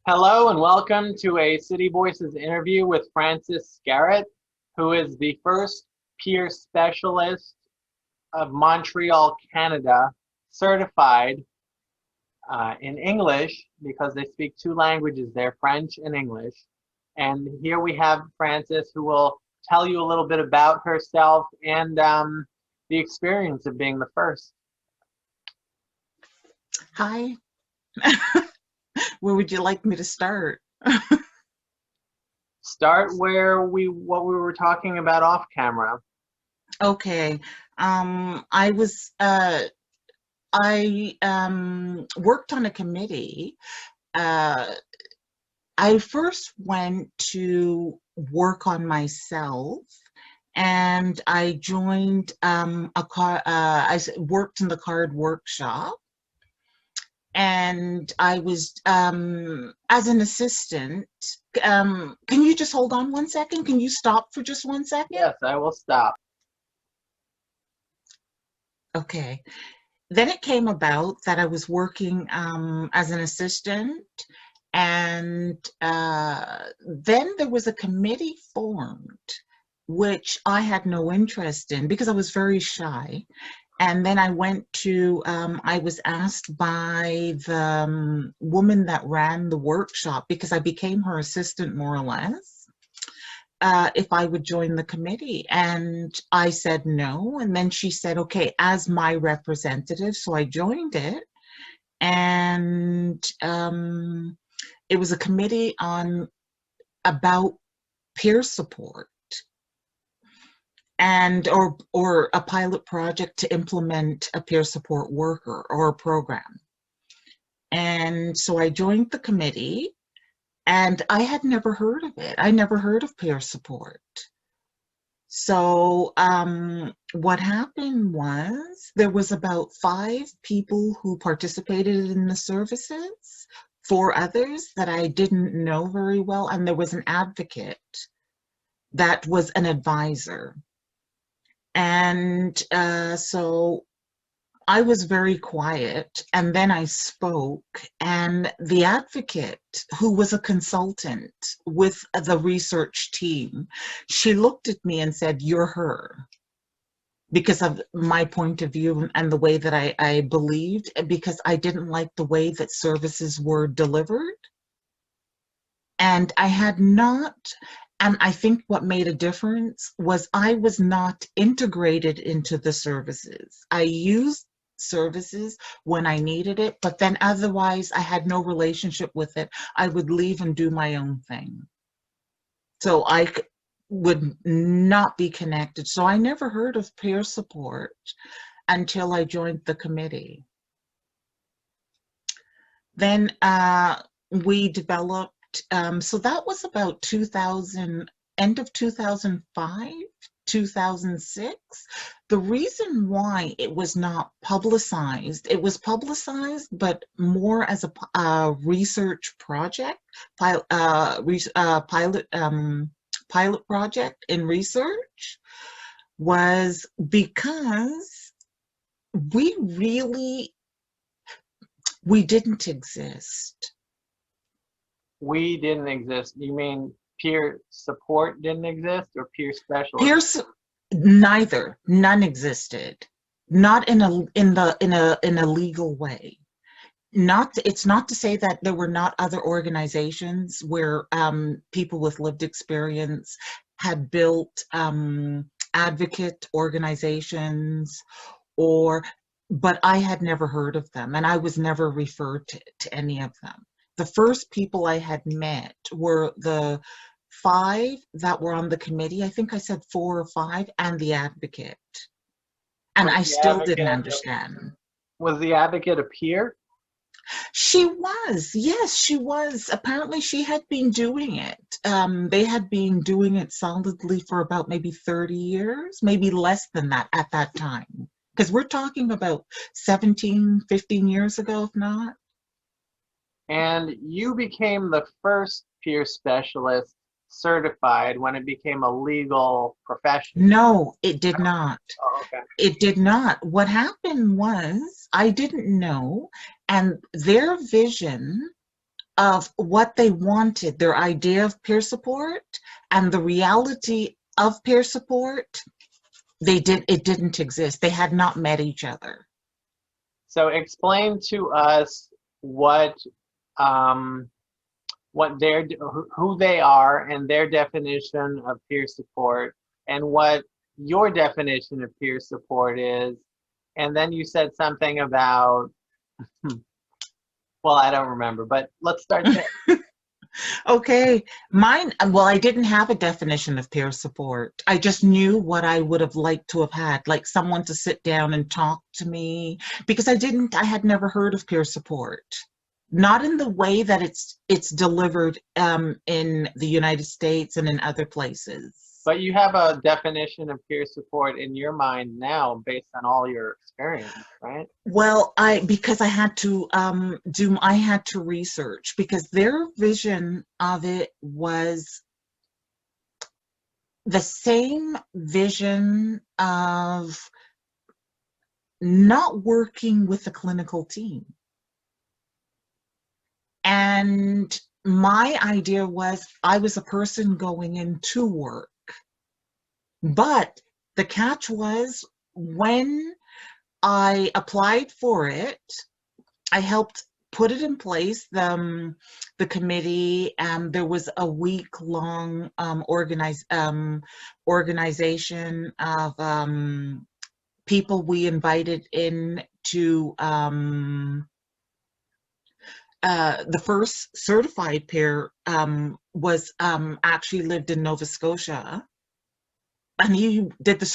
Hello and welcome to a City Voices interview with Francis Skerritt, who is the first peer specialist of Montreal, Canada, certified in English because they speak two languages there, French and English. And here we have Francis, who will tell you a little bit about herself and the experience of being the first. Hi. Where would you like me to start? Start what we were talking about off camera. Okay. I worked on a committee. I first went to work on myself, and I joined I worked in the card workshop. And I was, as an assistant, can you just hold on one second? Can you stop for just 1 second? Yes, I will stop. Okay. Then it came about that I was working as an assistant, and then there was a committee formed, which I had no interest in because I was very shy. And then I went to, I was asked by the woman that ran the workshop, because I became her assistant more or less, if I would join the committee. And I said no. And then she said, okay, as my representative. So I joined it. And it was a committee about peer support, and or a pilot project to implement a peer support worker or a program. And so I joined the committee, and I had never heard of it. I never heard of peer support. So what happened was there was about 5 people who participated in the services, 4 others that I didn't know very well, and there was an advocate that was an advisor. And so I was very quiet, and then I spoke, and the advocate, who was a consultant with the research team, she looked at me and said, "You're her," because of my point of view and the way that I believed, because I didn't like the way that services were delivered. And I had not, and I think what made a difference was I was not integrated into the services. I used services when I needed it, but then otherwise I had no relationship with it. I would leave and do my own thing. So I would not be connected. So I never heard of peer support until I joined the committee. Then we developed, so that was about 2000, end of 2005, 2006. The reason why it was not publicized, it was publicized, but more as a research project, pilot project in research, was because we didn't exist. We didn't exist. You mean peer support didn't exist, or peer specialists? Neither. None existed. Not in a legal way. It's not to say that there were not other organizations where people with lived experience had built advocate organizations, but I had never heard of them, and I was never referred to any of them. The first people I had met were the 5 that were on the committee. I think I said 4 or 5, and the advocate. And I still didn't understand. Was the advocate a peer? She was, yes, she was. Apparently she had been doing it. They had been doing it solidly for about maybe 30 years, maybe less than that at that time. Because we're talking about 17, 15 years ago, if not. And you became the first peer specialist certified when it became a legal profession. No, it did not. Oh, okay. It did not. What happened was I didn't know, and their vision of what they wanted, their idea of peer support, and the reality of peer support, it didn't exist. They had not met each other. So explain to us um, what who they are and their definition of peer support, and what your definition of peer support is. And then you said something about, well, I don't remember, but let's start there. Okay, well, I didn't have a definition of peer support. I just knew what I would have liked to have had, like someone to sit down and talk to me, because I had never heard of peer support. Not in the way that it's delivered in the United States and in other places. But you have a definition of peer support in your mind now based on all your experience, right? Well, because I had to I had to research, because their vision of it was the same vision of not working with a clinical team. And my idea was I was a person going into work. But the catch was, when I applied for it, I helped put it in place, the committee, and there was a week-long organization of people we invited in to the first certified peer was actually lived in Nova Scotia, and he did the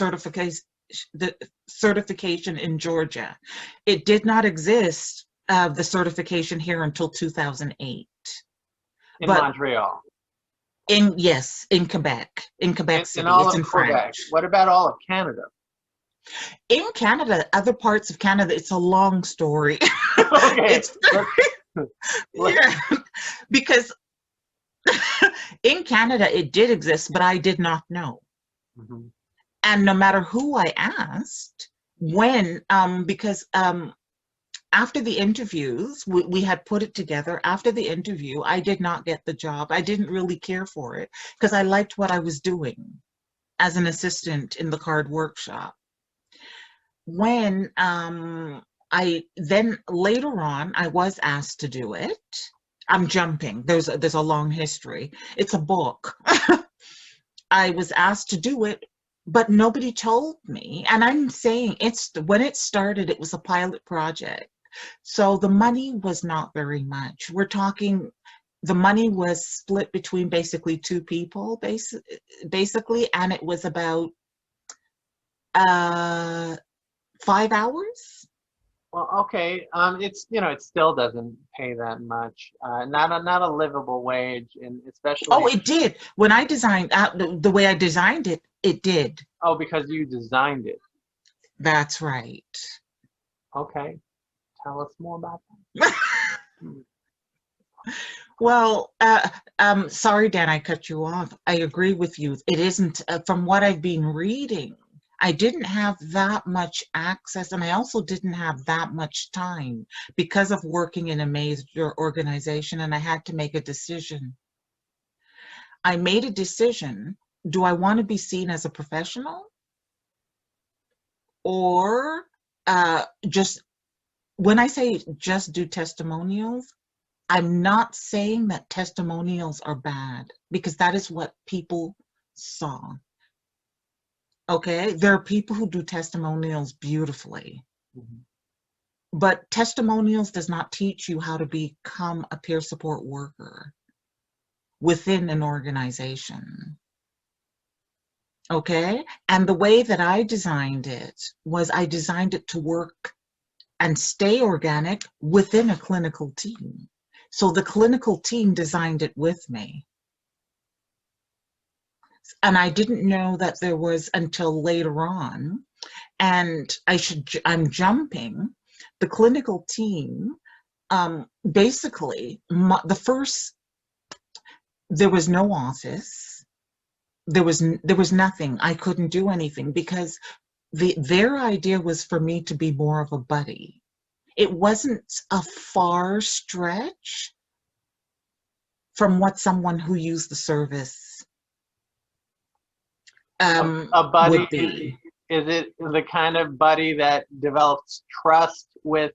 certification in Georgia. It did not exist, the certification here, until 2008. In Montreal. In Quebec, City. In all It's of in Quebec. French. What about all of Canada? In Canada, other parts of Canada, it's a long story. Okay. Yeah, because in Canada it did exist, but I did not know. Mm-hmm. And no matter who I asked, because after the interviews, we had put it together. After the interview, I did not get the job. I didn't really care for it because I liked what I was doing as an assistant in the card workshop. When then later on, I was asked to do it. I'm jumping. There's a long history. It's a book. I was asked to do it, but nobody told me. And I'm saying, when it started, it was a pilot project. So the money was not very much. We're talking, the money was split between basically two people, basically, and it was about 5 hours. Well, okay. It's, it still doesn't pay that much. Not a livable wage, and especially. Oh, it did. When I designed the way I designed it, it did. Oh, because you designed it. That's right. Okay. Tell us more about that. Well, sorry, Dan, I cut you off. I agree with you. It isn't, from what I've been reading, I didn't have that much access, and I also didn't have that much time because of working in a major organization, and I had to make a decision. I made a decision. Do I want to be seen as a professional, or just, when I say just do testimonials, I'm not saying that testimonials are bad, because that is what people saw. Okay, there are people who do testimonials beautifully. Mm-hmm. But testimonials does not teach you how to become a peer support worker within an organization. Okay, and the way that I designed it was I designed it to work and stay organic within a clinical team. So the clinical team designed it with me. And I didn't know that there was until later on, and I'm jumping. The clinical team, basically, there was no office. There was nothing. I couldn't do anything because their idea was for me to be more of a buddy. It wasn't a far stretch, from what someone who used the service A buddy, would be. is it the kind of buddy that develops trust with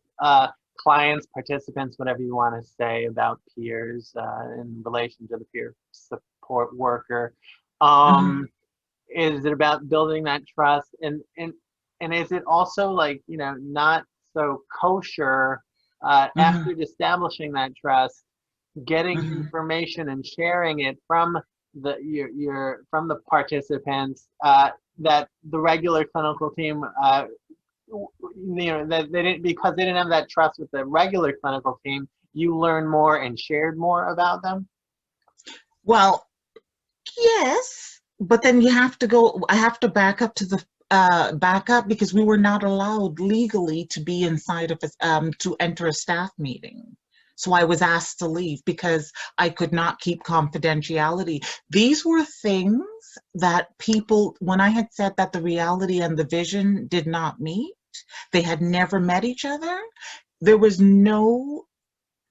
clients, participants, whatever you want to say about peers in relation to the peer support worker? Mhm, Is it about building that trust, and is it also, like, not so kosher mhm, after establishing that trust, getting mhm. information and sharing it from from the participants, that the regular clinical team, that they didn't, because they didn't have that trust with the regular clinical team, you learn more and shared more about them? Well, yes, but then you have to go, I have to back up to the back up because we were not allowed legally to be inside of a, to enter a staff meeting. So I was asked to leave because I could not keep confidentiality. These were things that people, when I had said that the reality and the vision did not meet, they had never met each other. There was no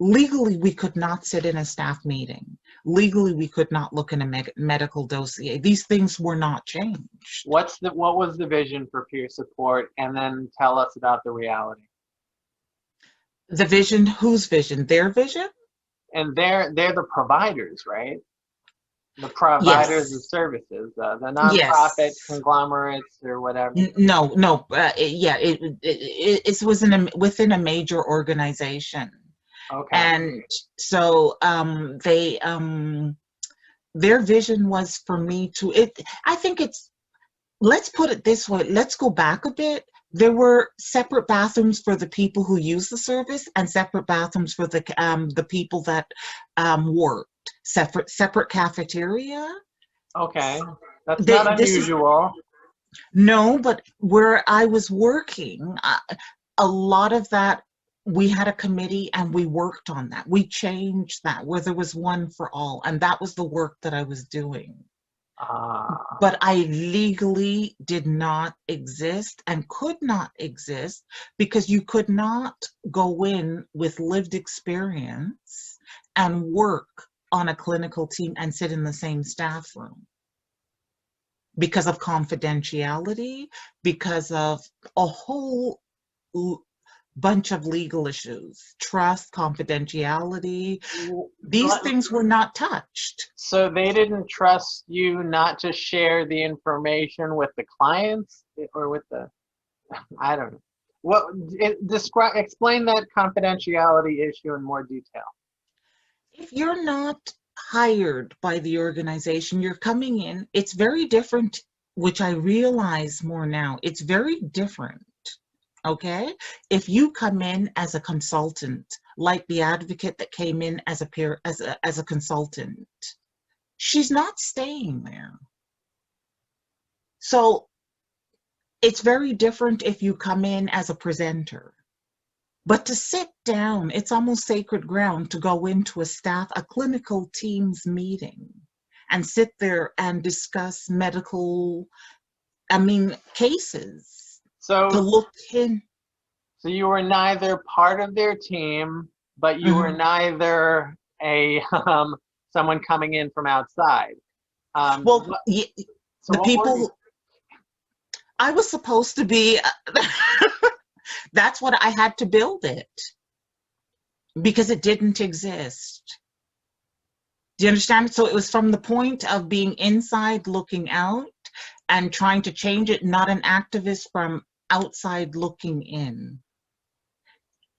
Legally, we could not sit in a staff meeting. Legally, we could not look in a medical dossier. These things were not changed. What was the vision for peer support, and then tell us about the reality? The vision, whose vision? Their vision? And they're the providers, right? The providers of Yes. services, the nonprofit Yes. conglomerates or whatever. No, no. Yeah, it was within a major organization, Okay. and so their vision was for me to it. I think it's let's put it this way, let's go back a bit. There were separate bathrooms for the people who use the service and separate bathrooms for the people that worked. Separate cafeteria. Okay. That's not This is unusual. no, but where I was working, a lot of that we had a committee and we worked on that. We changed that where there was one for all, and that was the work that I was doing. Uh, But I legally did not exist and could not exist because you could not go in with lived experience and work on a clinical team and sit in the same staff room because of confidentiality, because of a whole bunch of legal issues, trust, confidentiality. These things were not touched. so they didn't trust you not to share the information with the clients, or with the, I don't know. Explain that confidentiality issue in more detail. If you're not hired by the organization, you're coming in, it's very different, which I realize more now. It's very different, okay? If you come in as a consultant, like the advocate that came in as a peer, as a consultant, she's not staying there. So it's very different if you come in as a presenter. But to sit down, it's almost sacred ground to go into a clinical team's meeting and sit there and discuss medical, cases, to So, look in. so you were neither part of their team, but you were Mhm. neither a someone coming in from outside. Well, So the what were you? people, I was supposed to be, that's what I had to build it because it didn't exist. Do you understand? So it was from the point of being inside looking out and trying to change it, not an activist from outside looking in.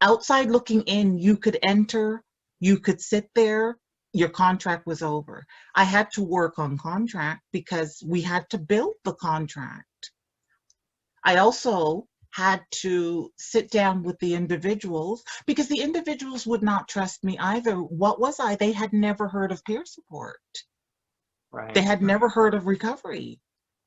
Outside looking in, you could enter, you could sit there, your contract was over. I had to work on contract because we had to build the contract. I also had to sit down with the individuals because the individuals would not trust me either. What was I? They had never heard of peer support. They Right. had never heard of recovery,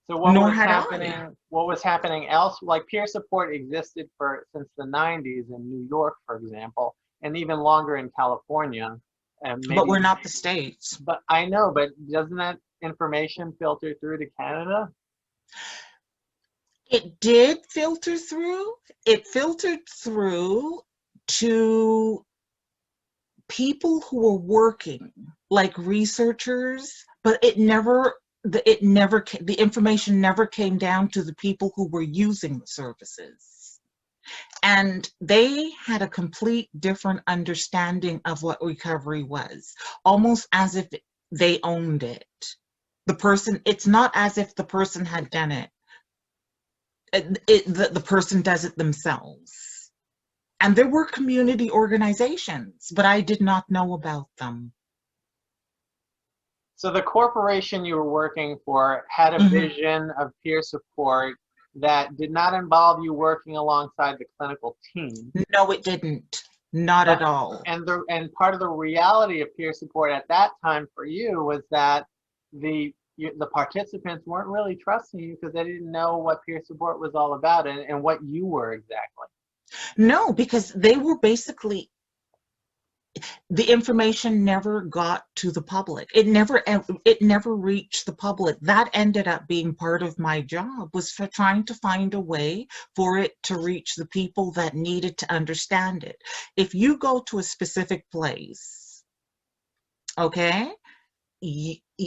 So nor had I. what was happening else? Like, peer support existed for since the 90s in New York, for example, and even longer in California, and But maybe. we're not the States. But I know, but doesn't that information filter through to Canada? It did filter through. It filtered through to people who were working. like researchers, but the information never came down to the people who were using the services. And they had a complete different understanding of what recovery was, almost as if they owned it. It's not as if the person had done it. The person does it themselves. And there were community organizations, but I did not know about them. So the corporation you were working for had a vision of peer support that did not involve you working alongside the clinical team. No, it didn't. Not at all. And part of the reality of peer support at that time for you was that the participants weren't really trusting you because they didn't know what peer support was all about and what you were exactly. No, because they were basically, the information never got to the public. It never reached the public. That ended up being part of my job, was for trying to find a way for it to reach the people that needed to understand it. If you go to a specific place, okay,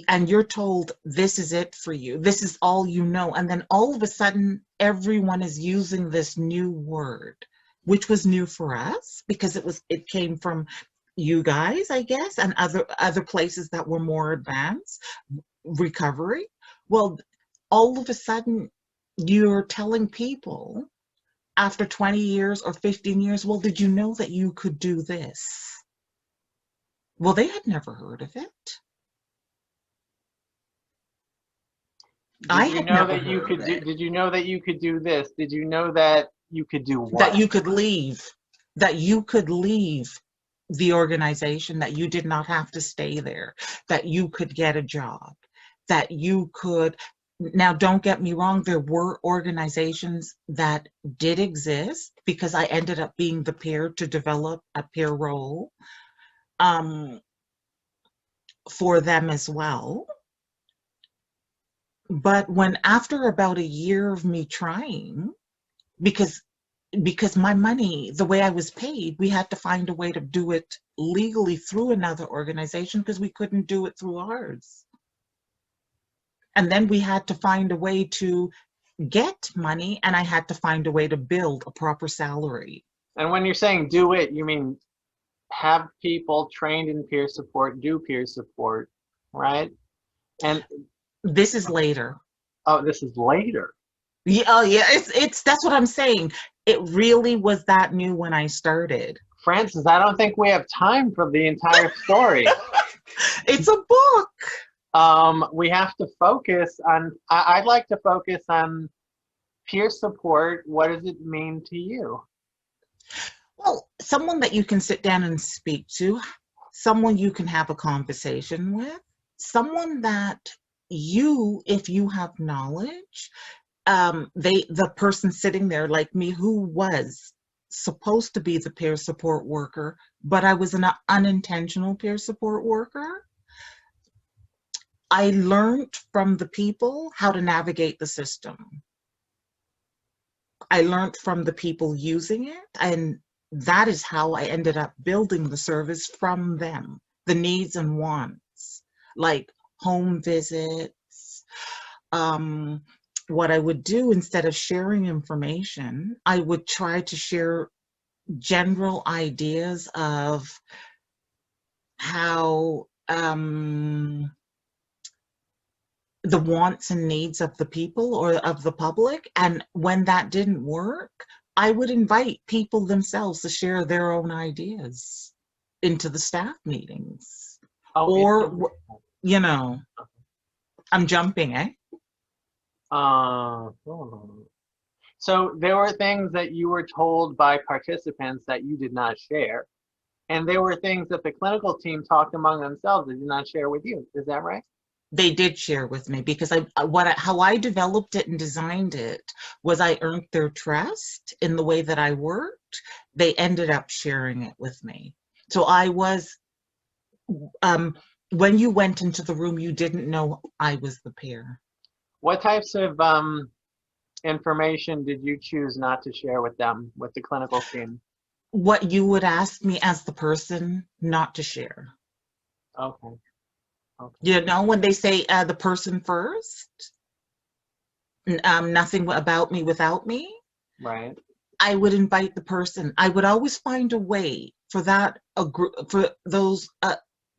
and you're told this is it for you, this is all you know, and then all of a sudden everyone is using this new word, which was new for us because it came from you guys, I guess, and other places that were more advanced recovery. Well, all of a sudden you're telling people after 20 years or 15 years, well, did you know that you could do this? Well, they had never heard of it. Did you know that you could do this? Did you know that you could do what? That you could leave. That you could leave the organization, that you did not have to stay there, that you could get a job, that you could. Now, don't get me wrong, there were organizations that did exist because I ended up being the peer to develop a peer role for them as well. But after about a year of me trying, because my money, the way I was paid, we had to find a way to do it legally through another organization because we couldn't do it through ours. And then we had to find a way to get money, and I had to find a way to build a proper salary. And when you're saying do it, you mean have people trained in peer support do peer support, right? And this is later. Oh, this is later. Yeah, oh yeah, it's that's what I'm saying. It really was that new when I started. Francis, I don't think we have time for the entire story. It's a book. We have to focus on, I'd like to focus on peer support. What does it mean to you? Well, someone that you can sit down and speak to, someone you can have a conversation with, someone that if you have knowledge, the person sitting there like me who was supposed to be the peer support worker, but I was an unintentional peer support worker. I learned from the people how to navigate the system. I learned from the people using it, and that is how I ended up building the service from them, the needs and wants, like home visits. What I would do, instead of sharing information, I would try to share general ideas of how the wants and needs of the people or of the public. And when that didn't work, I would invite people themselves to share their own ideas into the staff meetings. Oh, or, you know, I'm jumping, eh? So there were things that you were told by participants that you did not share, and there were things that the clinical team talked among themselves that did not share with you. Is that right? They did share with me because how I developed it and designed it was I earned their trust in the way that I worked. They ended up sharing it with me. So I was, when you went into the room, you didn't know I was the peer. What types of information did you choose not to share with them, with the clinical team? What you would ask me as the person not to share. Okay. Okay. You know, when they say the person first, nothing about me without me, Right. I would invite the person. I would always find a way for that for those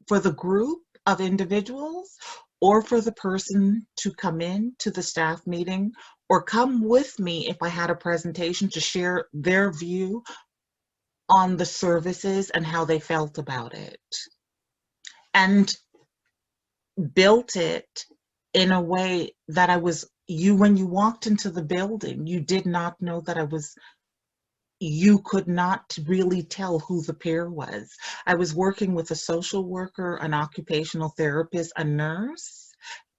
for the group of individuals, or for the person to come in to the staff meeting, or come with me if I had a presentation to share their view on the services and how they felt about it, and built it in a way that I was you when you walked into the building, you did not know that I was you could not really tell who the peer was. I was working with a social worker, an occupational therapist, a nurse.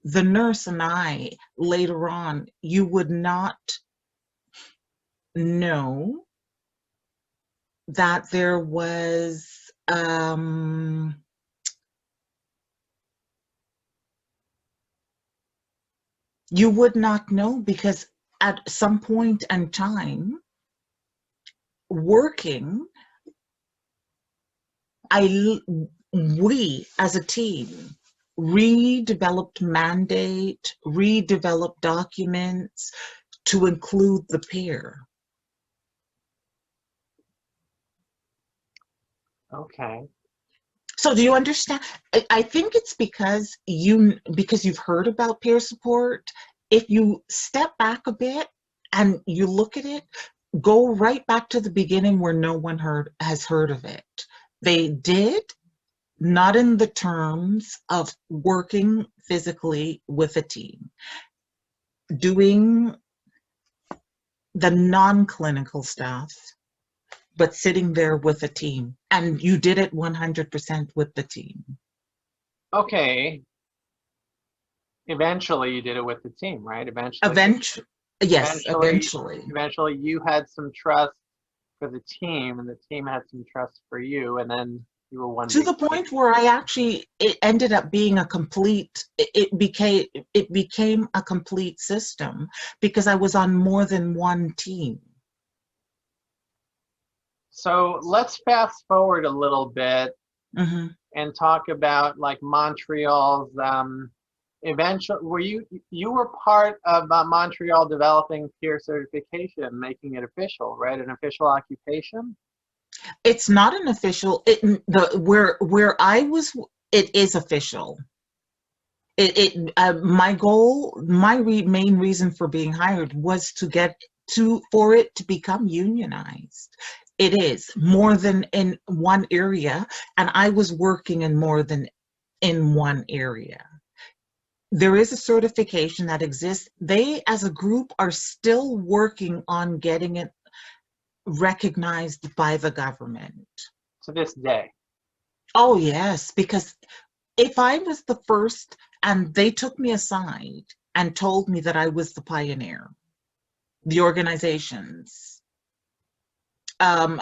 The nurse and I, later on, you would not know that there was, you would not know, because at some point in time, working, we as a team redeveloped mandate, redeveloped documents to include the peer. Okay. So do you understand? I think it's because you've heard about peer support. If you step back a bit and you look at it, go right back to the beginning where no one has heard of it. They did, not in the terms of working physically with a team, doing the non-clinical stuff, but sitting there with a team. And you did it 100% with the team. Okay. Eventually you did it with the team, right? Eventually, yes, Eventually, eventually. eventually you had some trust for the team and the team had some trust for you, and then you were one To big the team. point where it ended up being a complete, it became a complete system because I was on more than one team. So let's fast forward a little bit Hmm. and talk about like Montreal's eventual. Were you were part of Montreal developing peer certification, making it official, right? An official occupation. It's not an official, where I was, it is official. My goal, main reason for being hired was to get for it to become unionized. It is more than in one area, and I was working in more than in one area. There is a certification that exists. They, as a group, are still working on getting it recognized by the government. To this day. Oh, yes, because if I was the first and they took me aside and told me that I was the pioneer, the organizations,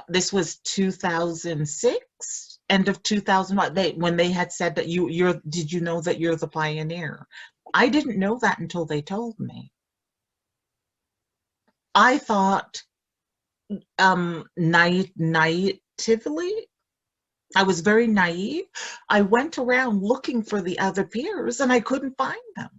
this was 2006, end of 2001, when they had said that did you know that you're the pioneer? I didn't know that until they told me. I thought, naively, I was very naive. I went around looking for the other peers and I couldn't find them.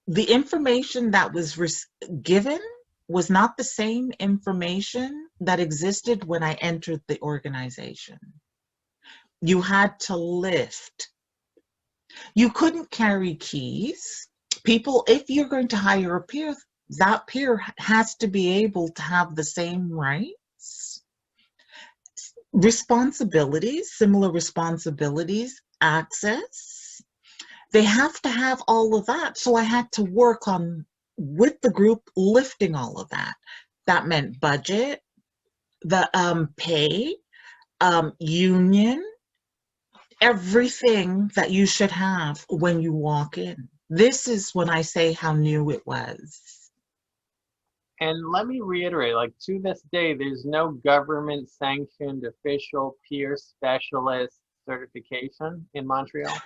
The information that was given was not the same information that existed when I entered the organization. You had to lift. You couldn't carry keys. People, if you're going to hire a peer, that peer has to be able to have the same rights, responsibilities, similar responsibilities, access. They have to have all of that. So I had to work on, with the group, lifting all of that. That meant budget, the pay, union, everything that you should have when you walk in. This is when I say how new it was. And let me reiterate, like to this day, there's no government sanctioned official peer specialist certification in Montreal.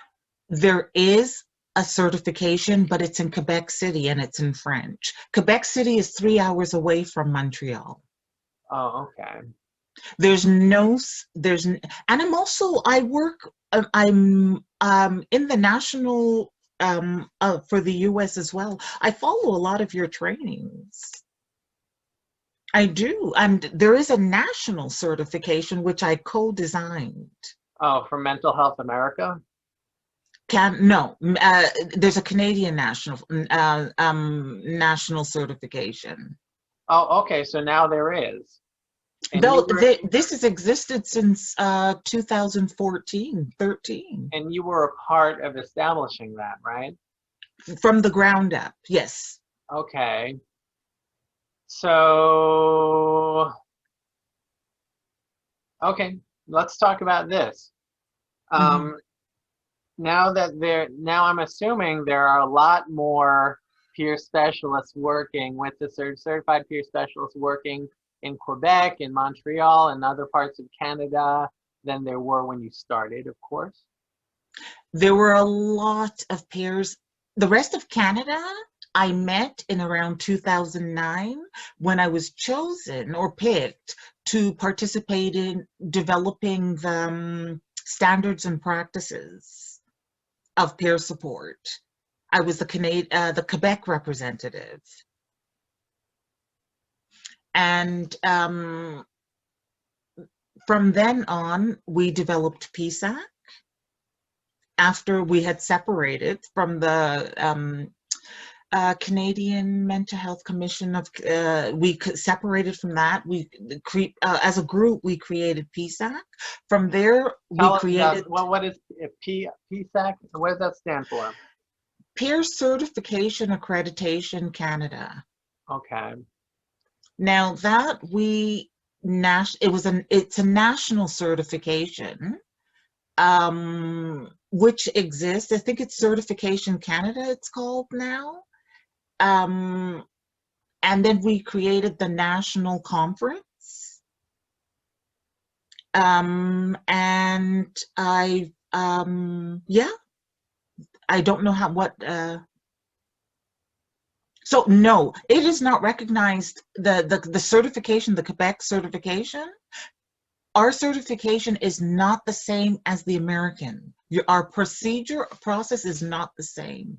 There is a certification, but it's in Quebec City and it's in French. Quebec City is 3 hours away from Montreal. Oh, okay. There's no, and I'm also, I work I'm in the national for the US as well. I follow a lot of your trainings. I do. And there is a national certification which I co-designed. Oh, for Mental Health America? No, there's a Canadian national certification. Oh, okay. So now there is. And Though this has existed since 2014, 13, you were a part of establishing that, right? from the ground up. Yes. Okay. So, okay, let's talk about this. Mhm. Now I'm assuming there are a lot more peer specialists working with the certified peer specialists working in Quebec, in Montreal, and other parts of Canada than there were when you started, of course. There were a lot of peers. The rest of Canada, I met in around 2009 when I was chosen or picked to participate in developing the standards and practices of peer support. I was the Quebec representative. And from then on, we developed PSAC after we had separated from the Canadian Mental Health Commission we separated from that. As a group, we created PSAC. From there, we Tell us created about what is PSAC? What does that stand for? Peer Certification Accreditation Canada. Okay. Now that it's a national certification, which exists. I think it's Certification Canada, it's called now. And then we created the national conference. And yeah, I don't know so no, it is not recognized, the certification, the Quebec certification. Our certification is not the same as the American. Our process is not the same.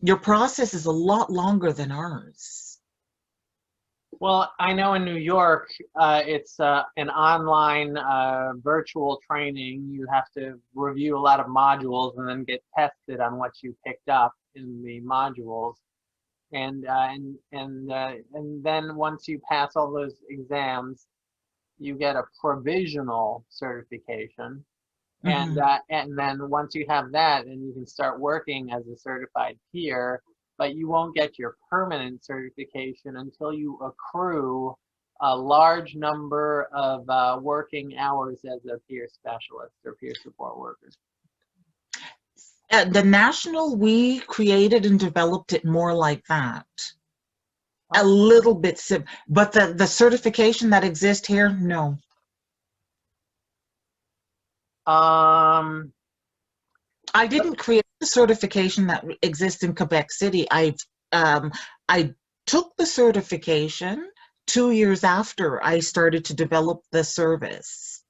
Your process is a lot longer than ours. Well, I know in New York, it's an online virtual training. You have to review a lot of modules and then get tested on what you picked up in the modules. And then once you pass all those exams, you get a provisional certification. And Mhm. and then once you have that, then you can start working as a certified peer, but you won't get your permanent certification until you accrue a large number of working hours as a peer specialist or peer support worker. The national, we created and developed it more like that. A little bit but the certification that exists here, no. Um, I didn't create the certification that exists in Quebec City. I took the certification 2 years after I started to develop the service.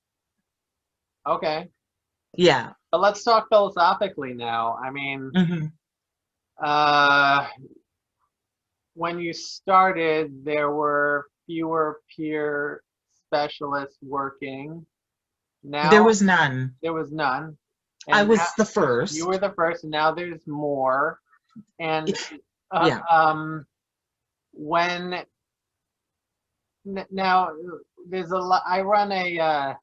okay, Yeah. but let's talk philosophically now. I mean, Mhm. uh, when you started, there were fewer peer specialists working. There Now was none. there was none. I And now was the you first. were the first, and now there's more. And uh, Yeah. um, when now there's a lot. I run a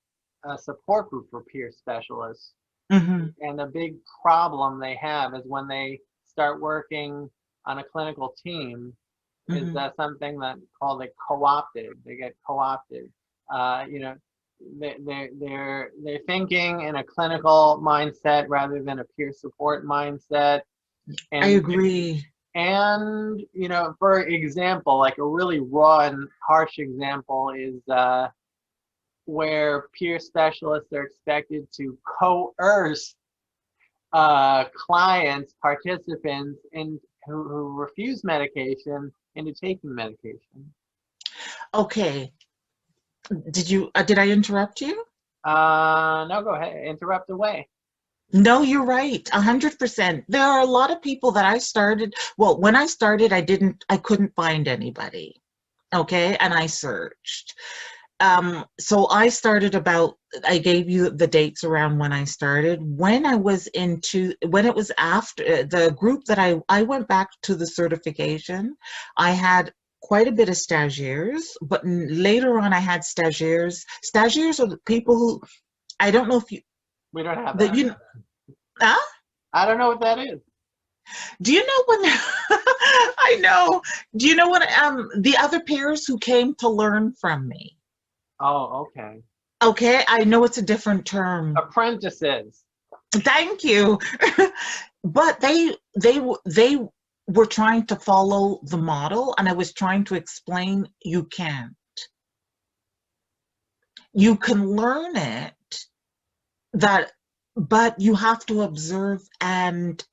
support group for peer specialists, Mhm. and a big problem they have is when they start working on a clinical team, is Mhm. something that called it co-opted. They get co-opted. You know, they're thinking in a clinical mindset rather than a peer support mindset. I And agree. you know, for example, like a really raw and harsh example is where peer specialists are expected to coerce clients, participants, who refuse medication into taking medication. Okay. Did I interrupt you? No, go ahead. Interrupt away. No, you're right. 100%. There are a lot of people that I started. Well, when I started, I couldn't find anybody. Okay. And I searched. So I gave you the dates around when I started. When it was after the group that I went back to the certification, I had quite a bit of stagiaires, but later on I had stagiaires. Stagiaires are the people who, I don't know if you, We don't have that that. you, huh? I don't know what that is. Do you know when, I know, do you know when, the other peers who came to learn from me? Oh, okay. Okay, I know it's a different term. Apprentices. Thank you. But they were trying to follow the model, and I was trying to explain you can't. You can learn it, that, but you have to observe and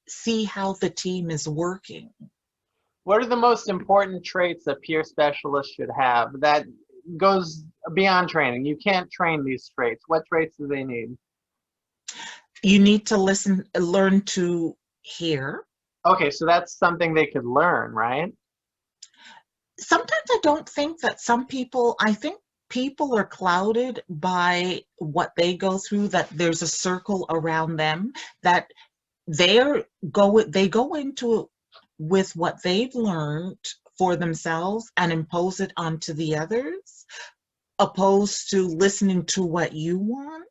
see how the team is working. What are the most important traits a peer specialist should have that goes beyond training? You can't train these traits. What traits do they need? You need to learn to hear. Okay, so that's something they could learn, right? Sometimes I don't think that I think people are clouded by what they go through, that there's a circle around them, that they go into it with what they've learned for themselves and impose it onto the others, opposed to listening to what you want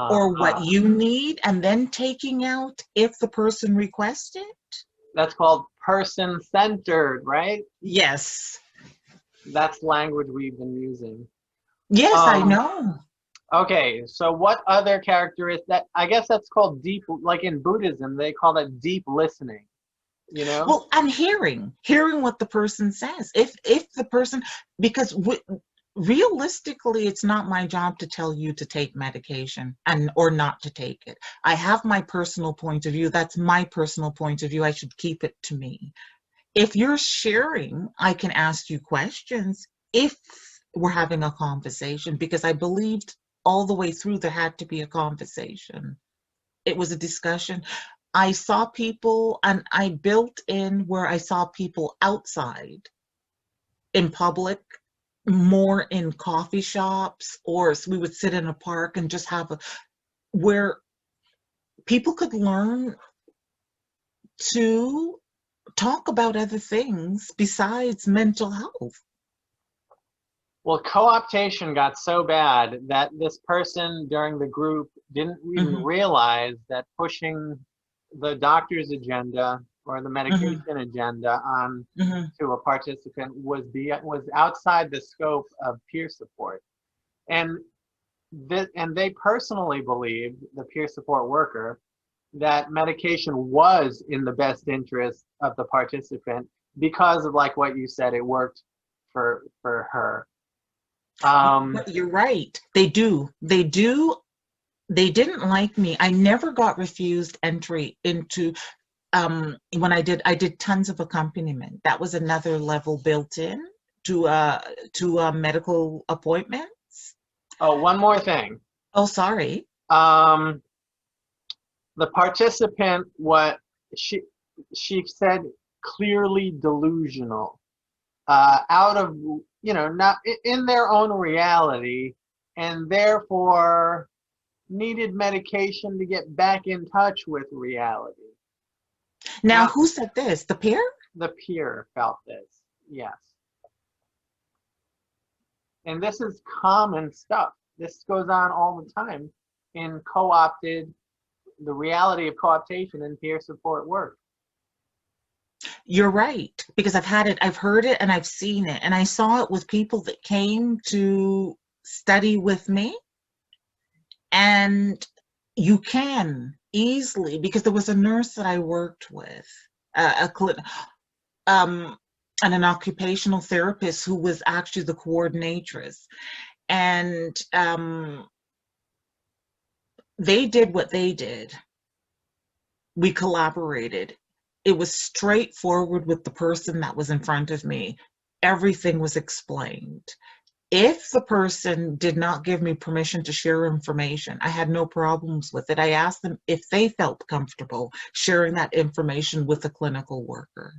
or what Uh, you need and then taking out if the person requests it. that's called person-centered, right? Yes. That's language we've been using. Yes, I Um, know. okay, so what other characteristics that I guess that's called deep, like in Buddhism, they call that deep listening, you know? Well, and hearing what the person says. If the person, because realistically, it's not my job to tell you to take medication and or not to take it. I have my personal point of view. That's my personal point of view. I should keep it to me. If you're sharing, I can ask you questions if we're having a conversation, because I believed all the way through there had to be a conversation. It was a discussion. I saw people, and I built in where I saw people outside in public, more in coffee shops, or we would sit in a park and just have where people could learn to talk about other things besides mental health. Well, co-optation got so bad that this person during the group didn't even Hmm. realize that pushing the doctor's agenda or the Hmm. medication agenda on Hmm. to a participant was outside the scope of peer support. And and they personally believed, the peer support worker, that medication was in the best interest of the participant because of, like what you said, it worked for her. But you're right. They do. They do. They didn't like me. I never got refused entry into when I did tons of accompaniment. That was another level built in to medical appointments. Oh, one more thing. Oh, sorry. Um, the participant, what she she said, clearly delusional, out of, not in their own reality, and therefore needed medication to get back in touch with reality. Now, Now, who said this? The peer? the peer felt this, yes, and this is common stuff. This goes on all the time in co-opted, the reality of co-optation and peer support work. You're right, because I've heard it, and I've seen it, and I saw it with people that came to study with me, and you can easily, because there was a nurse that I worked with, um, and an occupational therapist who was actually the coordinatress. And they did what they did. We collaborated. It was straightforward with the person that was in front of me. Everything was explained. If the person did not give me permission to share information, I had no problems with it. I asked them if they felt comfortable sharing that information with a clinical worker.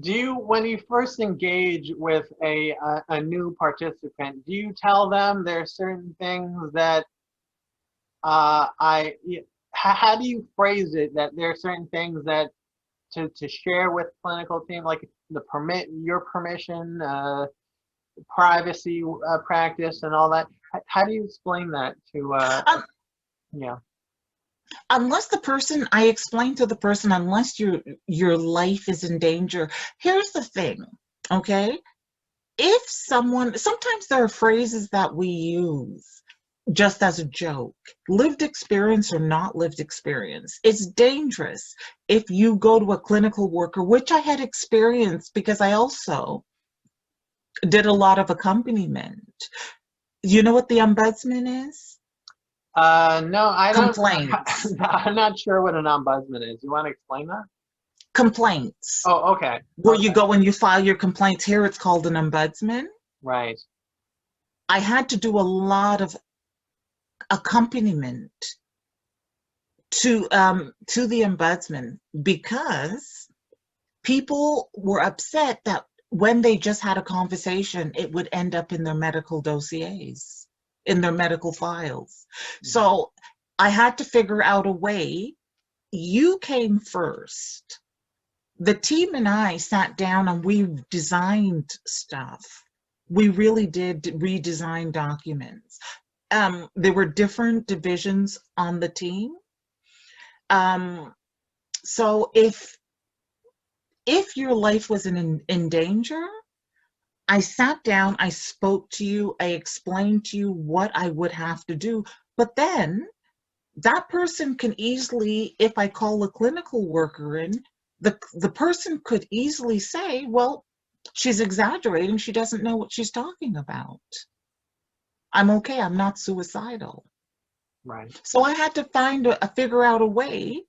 Do you, when you first engage with a new participant, do you tell them there are certain things that how do you phrase it, that there are certain things that to share with clinical team, like your permission, privacy practice and all that? How do you explain that to Um, yeah. unless the person, I explain to the person, unless your life is in danger. Here's the thing, okay? If someone, sometimes there are phrases that we use just as a joke. Lived experience or not lived experience. It's dangerous if you go to a clinical worker, which I had experienced because I also did a lot of accompaniment. You know what the ombudsman is? No, I don't. Complaints. I'm not sure what an ombudsman is. You want to explain that? Complaints. Oh, okay. Where you Okay. go and you file your complaints. Here it's called an ombudsman. Right. I had to do a lot of accompaniment to the ombudsman because people were upset that when they just had a conversation, it would end up in their medical dossiers, in their medical files. So I had to figure out a way. You came first. The team and I sat down and we designed stuff. We really did redesign documents. There were different divisions on the team. So if your life was in danger, I sat down, I spoke to you, I explained to you what I would have to do. But then that person can easily, if I call a clinical worker in, the person could easily say, well, she's exaggerating, she doesn't know what she's talking about. I'm okay, I'm not suicidal. Right. So I had to figure out a way.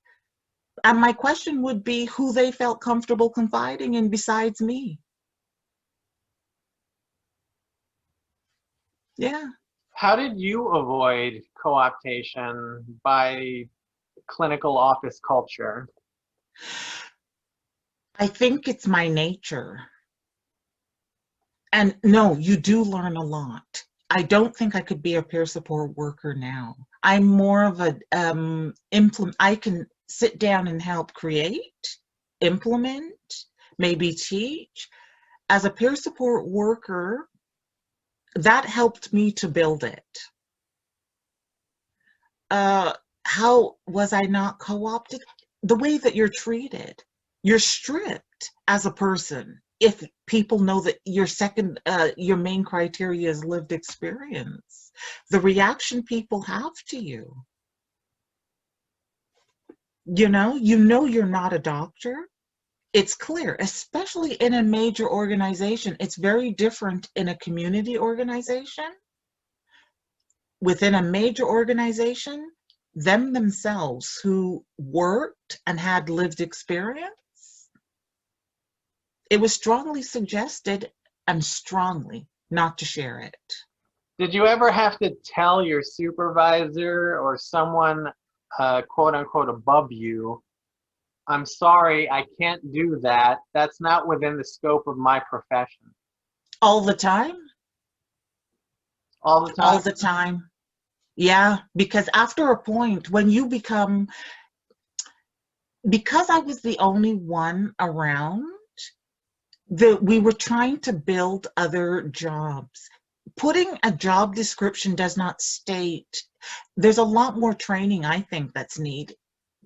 And my question would be who they felt comfortable confiding in besides me. Yeah. How did you avoid co-optation by clinical office culture? I think it's my nature. And no, you do learn a lot. I don't think I could be a peer support worker now. I'm more of a I can sit down and help create, implement, maybe teach. As a peer support worker, that helped me to build it. How was I not co-opted? The way that you're treated. You're stripped as a person if people know that your main criteria is lived experience. The reaction people have to you. You know you're not a doctor. It's clear, especially in a major organization. It's very different in a community organization. Within a major organization, them themselves who worked and had lived experience, it was strongly suggested and strongly not to share it. Did you ever have to tell your supervisor or someone, quote unquote, above you, I'm sorry, I can't do that. That's not within the scope of my profession? All the time? All the All time? the time. Yeah, because after a point, when you become, because I was the only one around, we were trying to build other jobs. Putting a job description does not state, there's a lot more training I think that's needed.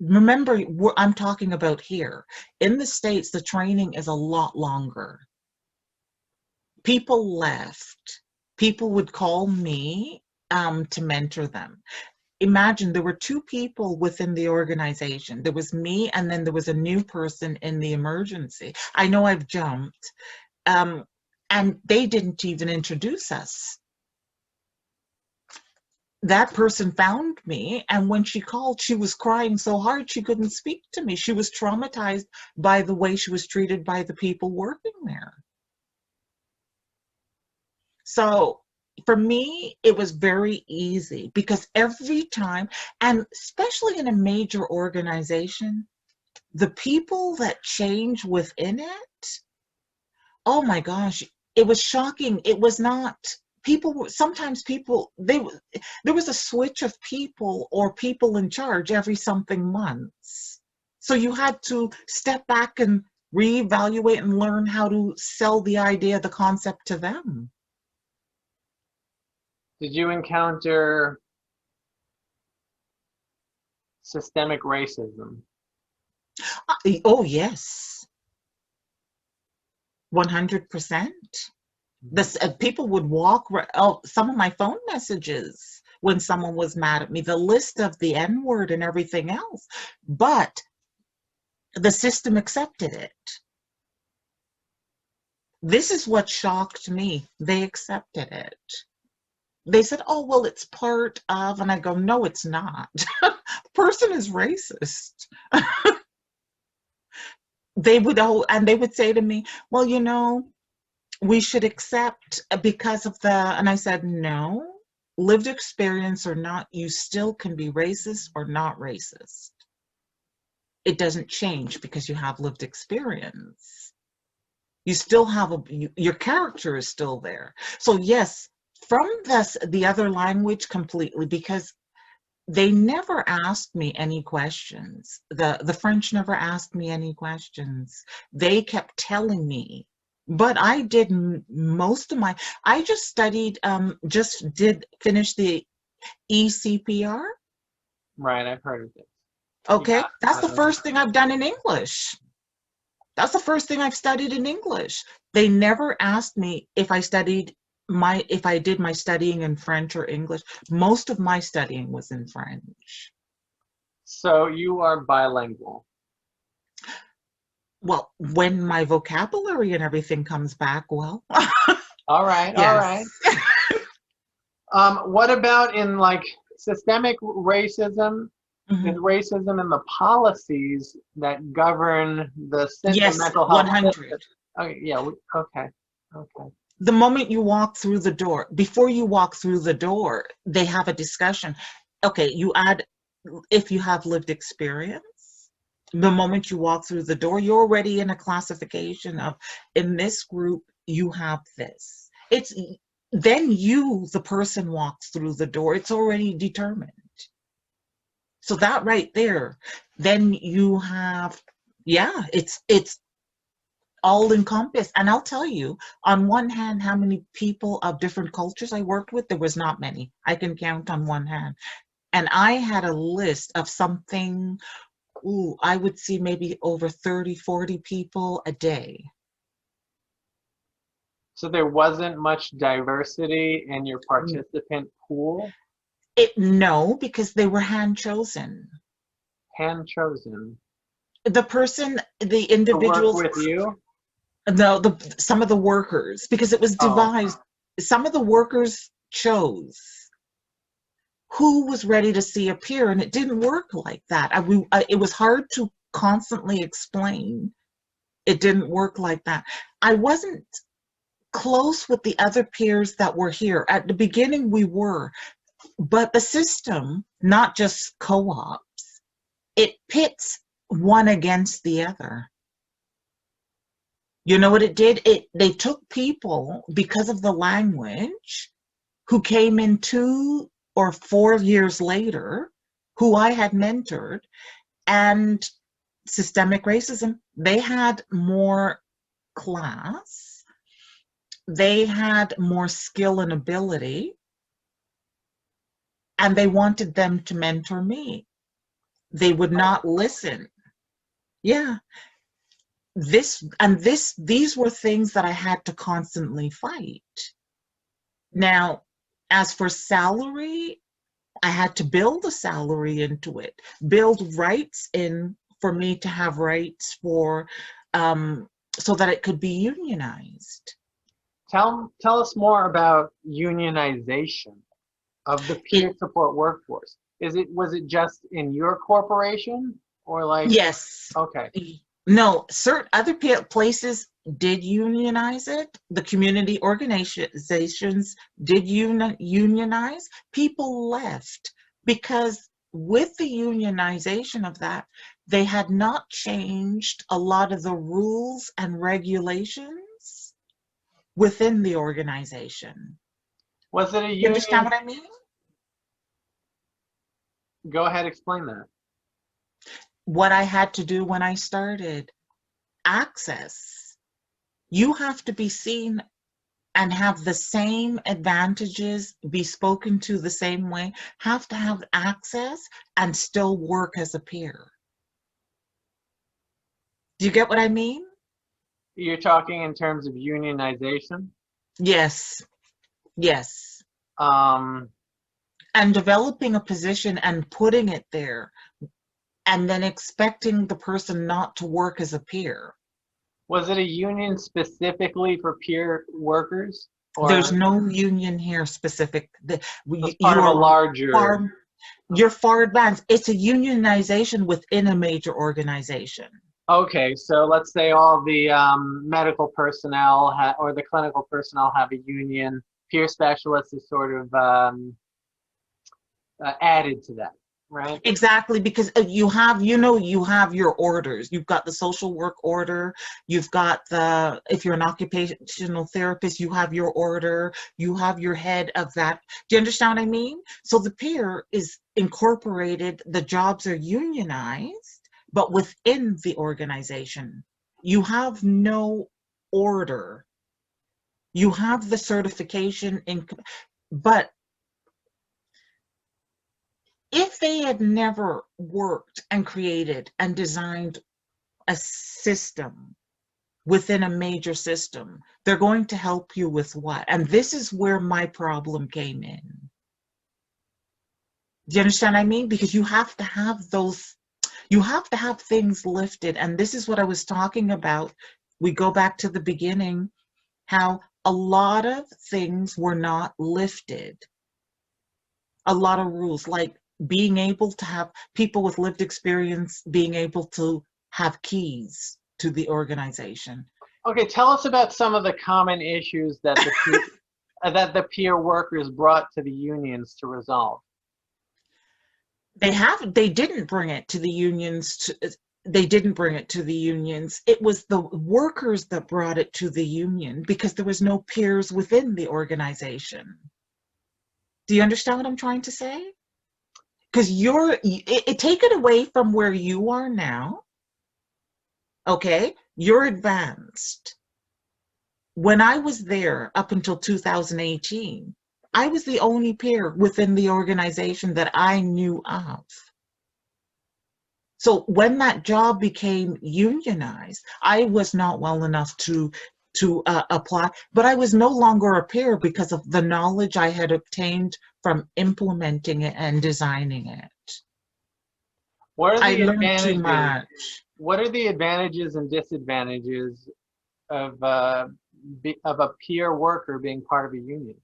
Remember, I'm talking about here. In the States, the training is a lot longer. People left. People would call me to mentor them. Imagine there were two people within the organization. There was me, and then there was a new person in the emergency. I know I've jumped. And they didn't even introduce us. That person found me, and when she called, she was crying so hard she couldn't speak to me. She was traumatized by the way she was treated by the people working there. So for me, it was very easy because every time, and especially in a major organization, the people that change within it, oh my gosh, it was shocking. It was not sometimes people there was a switch of people or people in charge every something months. So you had to step back and reevaluate and learn how to sell the idea, the concept to them. Did you encounter systemic racism? Oh yes, 100%. People would some of my phone messages when someone was mad at me, the list of the N word and everything else, but the system accepted it. This is what shocked me. They accepted it. They said, oh, well, it's part of, and I go, no, it's not. The person is racist. They would say to me, well, we should accept because of and I said, no, lived experience or not, you still can be racist or not racist. It doesn't change because you have lived experience. You still have your character is still there. So yes, from the other language completely, because they never asked me any questions. The French never asked me any questions. They kept telling me, but I did most of I just studied, just did finish the ECPR. Right, I've heard of it. Okay, Yeah, that's the first thing I've done in English. That's the first thing I've studied in English. They never asked me if I did my studying in French or English. Most of my studying was in French. So you are bilingual. Well, when my vocabulary and everything comes back, well, All right, all right. yes. What about in like systemic racism? Is Mhm. racism in the policies that govern the Yes, mental health system? 100. Okay, yeah, okay, okay. The moment you walk through the door, before you walk through the door, they have a discussion. Okay, you add, if you have lived experience, the moment you walk through the door, you're already in a classification of, in this group, you have this. Then the person walks through the door, it's already determined. So that right there, then you have, yeah, it's all encompassed. And I'll tell you, on one hand, how many people of different cultures I worked with, there was not many. I can count on one hand. And I had a list of something, I would see maybe over 30, 40 people a day. So there wasn't much diversity in your participant pool? No, because they were hand chosen. Hand chosen. The To work individuals, with you? no, some of the workers, because it was Oh, devised. Some of the workers chose who was ready to see appear, and it didn't work like that. It was hard to constantly explain. It didn't work like that. I wasn't close with the other peers that were here. At the beginning, we were, but the system, not just co-ops, it pits one against the other. You know what it did? They took people because of the language who came in 2 or 4 years later, who I had mentored, and systemic racism. They had more class, they had more skill and ability, and they wanted them to mentor me. They would not listen. Yeah. These were things that I had to constantly fight. Now, as for salary, I had to build a salary into it, build rights in for me to have rights so that it could be unionized. tell us more about unionization of the peer It, support workforce. Was it just in your corporation or like, yes. okay. No, certain other places, did unionize it. The community organizations did unionize. People left because with the unionization of that, they had not changed a lot of the rules and regulations within the organization. Was it a You understand union? what I mean? Go ahead, explain that. What I had to do when I started, access. You have to be seen and have the same advantages, be spoken to the same way, have to have access and still work as a peer. Do you get what I mean? You're talking in terms of unionization? Yes, yes. Um, And developing a position and putting it there and then expecting the person not to work as a peer. was it a union specifically for peer workers, There's or no union here specific. was part You of a are larger? far, you're far advanced. It's a unionization within a major organization. Okay, so let's say all the medical personnel or the clinical personnel have a union. Peer specialist is sort of added to that, right? Exactly, because you have, you have your orders. You've got the social work order. You've got the, if you're an occupational therapist, you have your order. You have your head of that. Do you understand what I mean? So the peer is incorporated. The jobs are unionized, but within the organization, you have no order. You have the certification but if they had never worked and created and designed a system within a major system, they're going to help you with what? And this is where my problem came in. Do you understand what I mean? Because you have to have those, you have to have things lifted. And this is what I was talking about. We go back to the beginning, how a lot of things were not lifted. A lot of rules, like being able to have people with lived experience being able to have keys to the organization. Okay, tell us about some of the common issues that the peer workers brought to the unions to resolve. They didn't bring it to the unions. They didn't bring it to the unions. It was the workers that brought it to the union because there was no peers within the organization. Do you understand what I'm trying to say? Because take it away from where you are now. Okay, you're advanced. When I was there up until 2018, I was the only peer within the organization that I knew of. So when that job became unionized, I was not well enough to apply, but I was no longer a peer because of the knowledge I had obtained from implementing it and designing it. What are I the learned too advantages? much. What are the advantages and disadvantages of a peer worker being part of a union?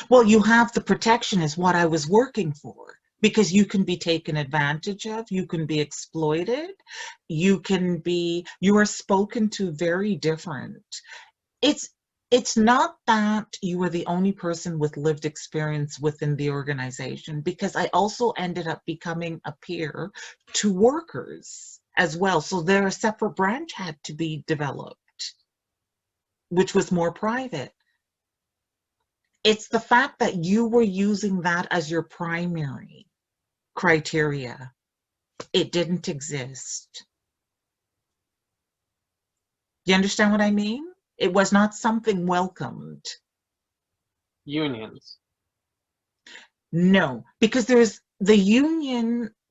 Well, you have the protection is what I was working for, because you can be taken advantage of, you can be exploited, you are spoken to very different. It's not that you were the only person with lived experience within the organization, because I also ended up becoming a peer to workers as well. So there a separate branch had to be developed, which was more private. It's the fact that you were using that as your primary criteria. It didn't exist. Do you understand what I mean? It was not something welcomed. Unions. No, because there's the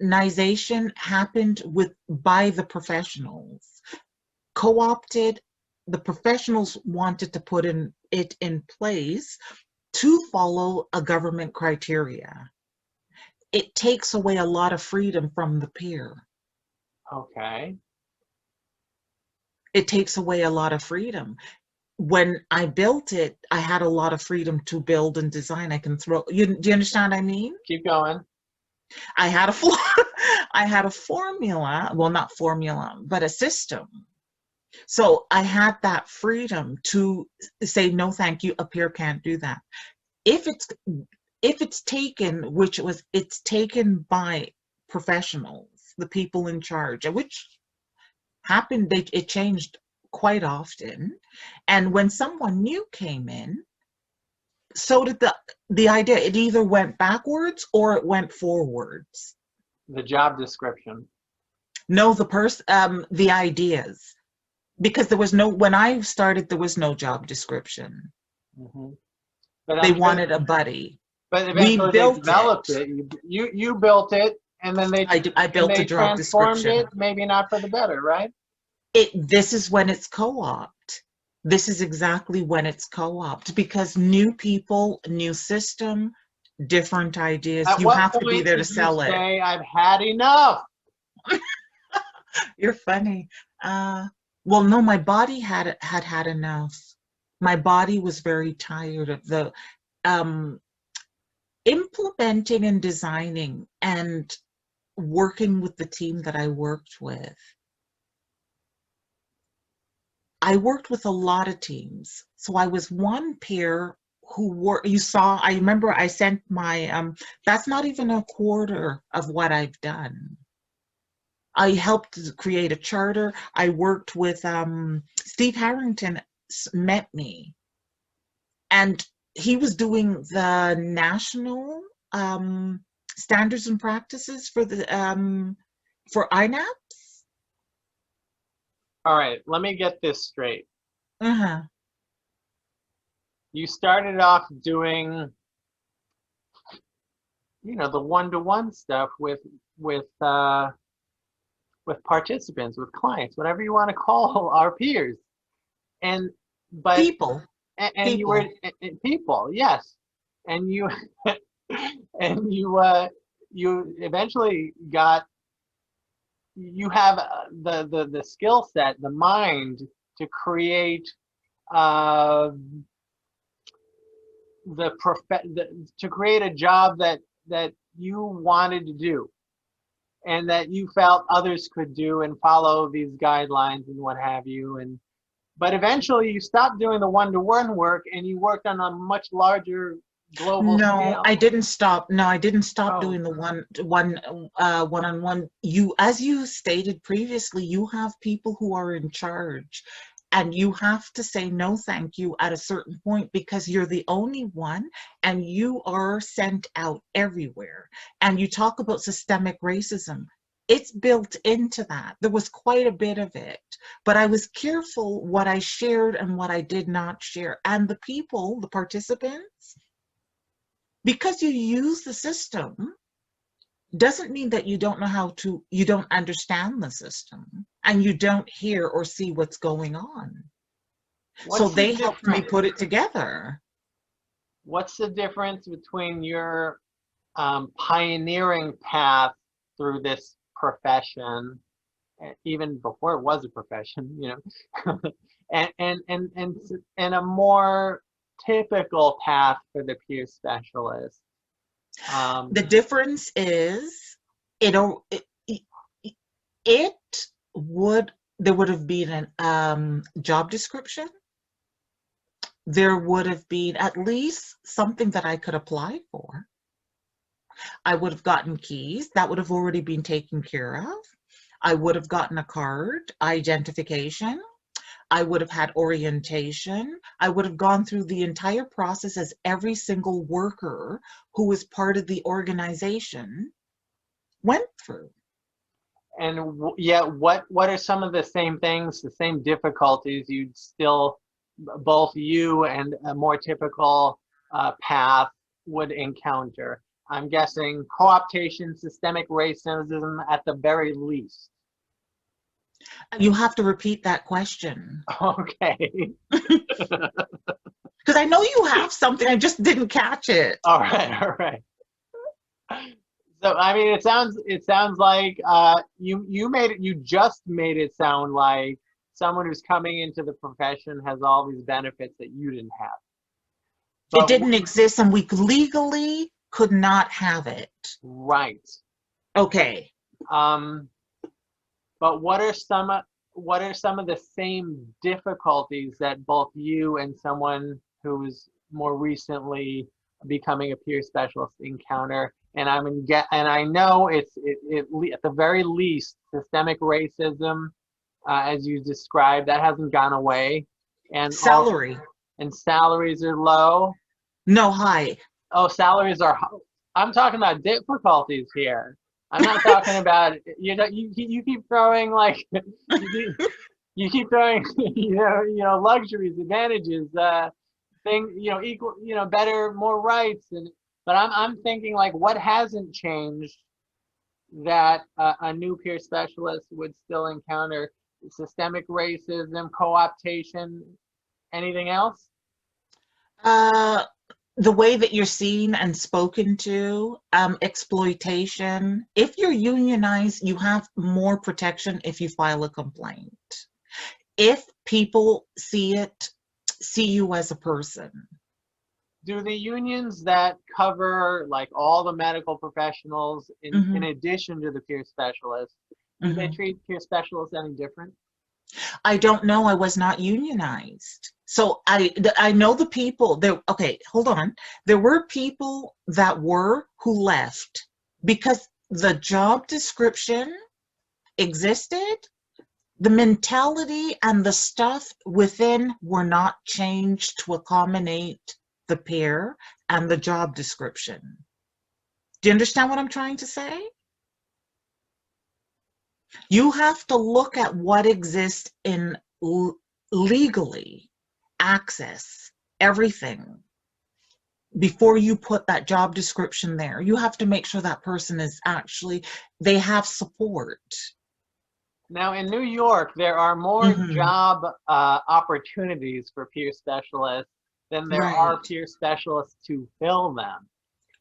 unionization happened by the professionals. Co-opted, the professionals wanted to put it in place to follow a government criteria. It takes away a lot of freedom from the peer. Okay. It takes away a lot of freedom. When I built it, I had a lot of freedom to build and design. I can do you understand what I mean? Keep going. I had a formula, well, not formula, but a system So I had that freedom to say, no, thank you, a peer can't do that. If it's taken, which it's taken by professionals, the people in charge, which happened, it changed quite often. And when someone new came in, so did the idea. It either went backwards or it went forwards. The job description. No, the ideas. Because there was no, when I started, there was no job description. Hmm. But They I'm sure, wanted a buddy. but We eventually they built it. developed it. You built it, and then I built a job transformed description. it, maybe not for the better, right? This is when it's co-opt. This is exactly when it's co-opt, because new people, new system, different ideas. At You what have to be point there to did you sell it. say, I've had enough? You're funny. Well, no, my body had enough. My body was very tired of the um, implementing and designing and working with the team that I worked with. I worked with a lot of teams. So I was one peer who were, you saw, I remember I sent my, that's not even a quarter of what I've done. I helped create a charter. I worked with, Steve Harrington met me, and he was doing the national standards and practices for INAPs. All right, let me get this straight. Uh-huh. You started off doing, the one-to-one stuff with participants, with clients, whatever you want to call our peers. And but People, and you were people. people, yes. And you and you eventually you have the skill set, the mind to create uh, to create a job that you wanted to do, and that you felt others could do and follow these guidelines and what have you. And but eventually you stopped doing the one-to-one work and you worked on a much larger global No, scale. I didn't stop. No, I didn't stop Oh, doing the one-on-one. You, as you stated previously, you have people who are in charge, and you have to say no, thank you at a certain point, because you're the only one, and you are sent out everywhere. And you talk about systemic racism. It's built into that. There was quite a bit of it, but I was careful what I shared and what I did not share. And the people, the participants, because you use the system doesn't mean that you don't understand the system and you don't hear or see what's going on. So what's the they helped me difference? put it together. What's the difference between your pioneering path through this profession, even before it was a profession, and a more typical path for the peer specialist? The Um, difference is it it, it would there would have been an job description. There would have been at least something that I could apply for. I would have gotten keys. That would have already been taken care of. I would have gotten a card, identification. I would have had orientation. I would have gone through the entire process as every single worker who was part of the organization went through. and yet, what are some of the same things, the same difficulties you'd still, both you and a more typical path would encounter? I'm guessing co-optation, systemic racism at the very least. You have to repeat that question. Okay. Because I know you have something, I just didn't catch it. All right. All right. So I mean, it sounds like you just made it sound like someone who's coming into the profession has all these benefits that you didn't have. It But didn't exist and we legally could not have it. right. Okay. Um, but what are some of the same difficulties that both you and someone who's more recently becoming a peer specialist encounter? And I know at the very least systemic racism, as you described, that hasn't gone away, and also Salary. and salaries are low. No, high. Oh, salaries are. I'm talking about difficulties here. I'm not talking about, you know, you keep throwing like you keep throwing luxuries, advantages, equal, better, more rights, but I'm thinking like what hasn't changed that a new peer specialist would still encounter: systemic racism, co-optation, anything else? Uh, the way that you're seen and spoken to, exploitation. If you're unionized, you have more protection if you file a complaint. If people see you as a person. Do the unions that cover like all the medical professionals in addition to the peer specialists, do they treat peer specialists any different? I don't know. I was not unionized. So I know the people there. Okay, hold on. There were people that were who left because the job description existed. The mentality and the stuff within were not changed to accommodate the peer and the job description. Do you understand what I'm trying to say? You have to look at what exists in legally, access, everything, before you put that job description there. You have to make sure that person is actually, they have support. Now in New York, there are more job opportunities for peer specialists than there are peer specialists to fill them.